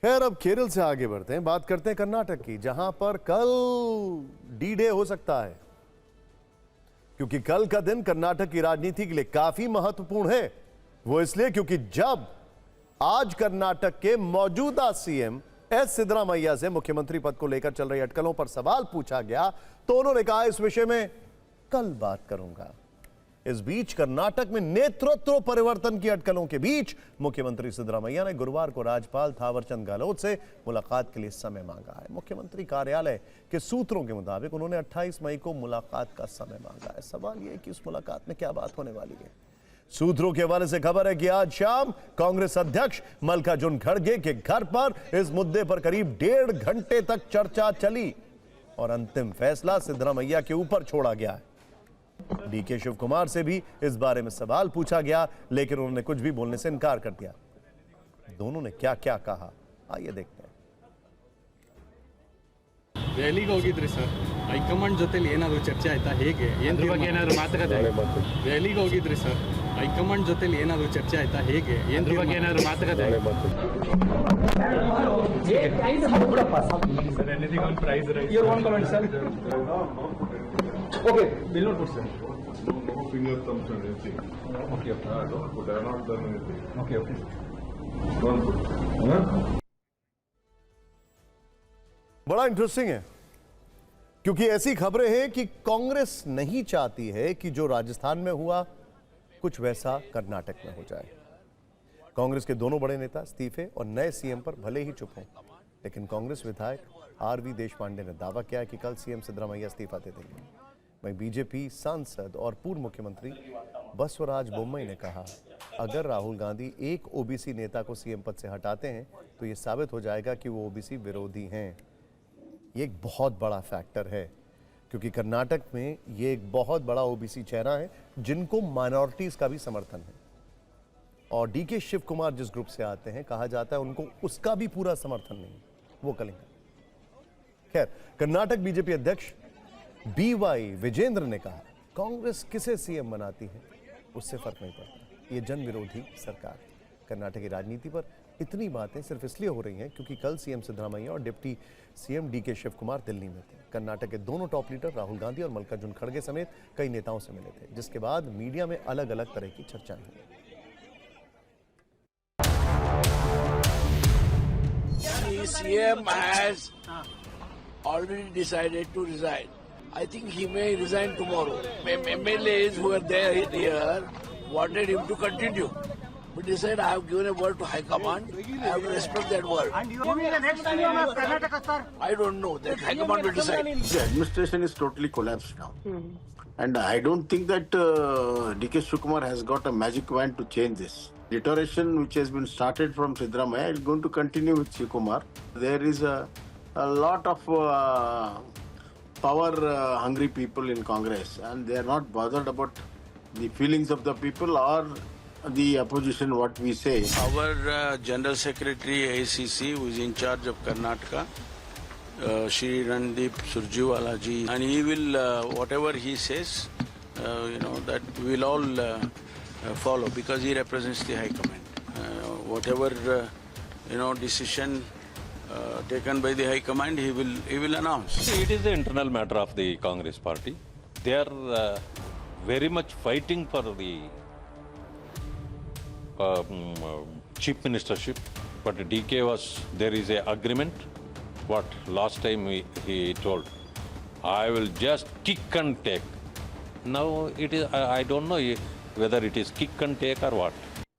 खैर, अब केरल से आगे बढ़ते हैं, बात करते हैं कर्नाटक की, जहां पर कल डी डे हो सकता है, क्योंकि कल का दिन कर्नाटक की राजनीति के लिए काफी महत्वपूर्ण है। वो इसलिए क्योंकि जब आज कर्नाटक के मौजूदा सीएम एस सिद्धरामैया से मुख्यमंत्री पद को लेकर चल रही अटकलों पर सवाल पूछा गया तो उन्होंने कहा इस विषय में कल बात करूंगा। इस बीच कर्नाटक में नेतृत्व परिवर्तन की अटकलों के बीच मुख्यमंत्री सिद्धरामैया ने गुरुवार को राज्यपाल थावरचंद गहलोत से मुलाकात के लिए समय मांगा है। मुख्यमंत्री कार्यालय के सूत्रों के मुताबिक उन्होंने 28 मई को मुलाकात का समय मांगा है। सवाल यह है कि उस मुलाकात में क्या बात होने वाली है। सूत्रों के हवाले से खबर है कि आज शाम कांग्रेस अध्यक्ष मल्लिकार्जुन खड़गे के घर पर इस मुद्दे पर करीब 1.5 घंटे तक चर्चा चली और अंतिम फैसला सिद्धरामैया के ऊपर छोड़ा गया है। डीके शिव कुमार से भी इस बारे में सवाल पूछा गया, लेकिन उन्होंने कुछ भी बोलने से इनकार कर दिया। दोनों ने क्या क्या कहा, आइए देखते हैं। ದೆಹಲಿಗೆ ಹೋಗಿದ್ರಿ ಸರ್, ಹೈಕಮಾಂಡ್ ಜೊತೆಲಿ ಏನಾದರೂ ಚರ್ಚೆ ಆಯ್ತಾ? ಹೇಗೆ ಏನು ಬಗ್ಗೆ ಏನಾದರೂ ಮಾತುಕತೆ? ದೆಹಲಿಗೆ ಹೋಗಿದ್ರಿ ಸರ್, ಹೈಕಮಾಂಡ್ ಜೊತೆಲಿ ಏನಾದರೂ ಚರ್ಚೆ ಆಯ್ತಾ? ಹೇಗೆ ಏನು ಬಗ್ಗೆ ಏನಾದರೂ ಮಾತುಕತೆ? Sir, anything on price rise? Your one comment sir. Okay, will not put sir. No finger thumbs and anything. Okay. Don't put. I have not done anything. Okay. Don't put. बड़ा इंटरेस्टिंग है, क्योंकि ऐसी खबरें हैं कि कांग्रेस नहीं चाहती है कि जो राजस्थान में हुआ कुछ वैसा कर्नाटक में हो जाए। कांग्रेस के दोनों बड़े नेता इस्तीफे और नए सीएम पर भले ही चुप हों, लेकिन कांग्रेस विधायक आरवी देशपांडे ने दावा किया है कि कल सीएम सिद्धरामैया इस्तीफा दे देंगे। वहीं बीजेपी सांसद और पूर्व मुख्यमंत्री बसवराज बोम्मई ने कहा, अगर राहुल गांधी एक ओबीसी नेता को सीएम पद से हटाते हैं तो यह साबित हो जाएगा कि वो ओबीसी विरोधी हैं। ये एक बहुत बड़ा फैक्टर है, क्योंकि कर्नाटक में ये एक बहुत बड़ा ओबीसी चेहरा है जिनको माइनॉरिटीज का भी समर्थन है। और डीके शिव कुमार जिस ग्रुप से आते हैं, कहा जाता है उनको उसका भी पूरा समर्थन नहीं, वो करेंगे। खैर, कर्नाटक बीजेपी अध्यक्ष बीवाई विजेंद्र ने कहा, कांग्रेस किसे सीएम बनाती है उससे फर्क नहीं पड़ता, ये जन विरोधी सरकार है। कर्नाटक की राजनीति पर इतनी बातें सिर्फ इसलिए हो रही हैं क्योंकि कल सीएम सिद्धरामैया और डिप्टी सीएम डीके शिव कुमार दिल्ली में थे। कर्नाटक के दोनों टॉप लीडर राहुल गांधी और मल्लिकार्जुन खड़गे समेत कई नेताओं से मिले थे, जिसके बाद मीडिया में अलग अलग तरह की चर्चाएं हुई। CM has already decided to resign. I think he may resign tomorrow. MLAs who are there here wanted him to continue. But he said, I have given a word to High Command. I have to respect that word. And you mean the next CM of Karnataka, sir? I don't know. That High Command will decide. The administration is totally collapsed now. And I don't think that DK Shivakumar has got a magic wand to change this. Deterioration which has been started from Siddaramaiah is going to continue with Shivakumar. There is a lot of power-hungry people in Congress, and they are not bothered about the feelings of the people or the opposition, what we say. Our General Secretary AICC, who is in charge of Karnataka, Shri Randeep Surjewala ji, and he will, whatever he says, that we will all follow, because he represents the High Command. Whatever, decision taken by the High Command, he will announce. See, it is the internal matter of the Congress party. They are very much fighting for the chief ministership, but DK was, there is a agreement. What last time he told, I will just kick and take. Now it is, I don't know whether it is kick and take or what.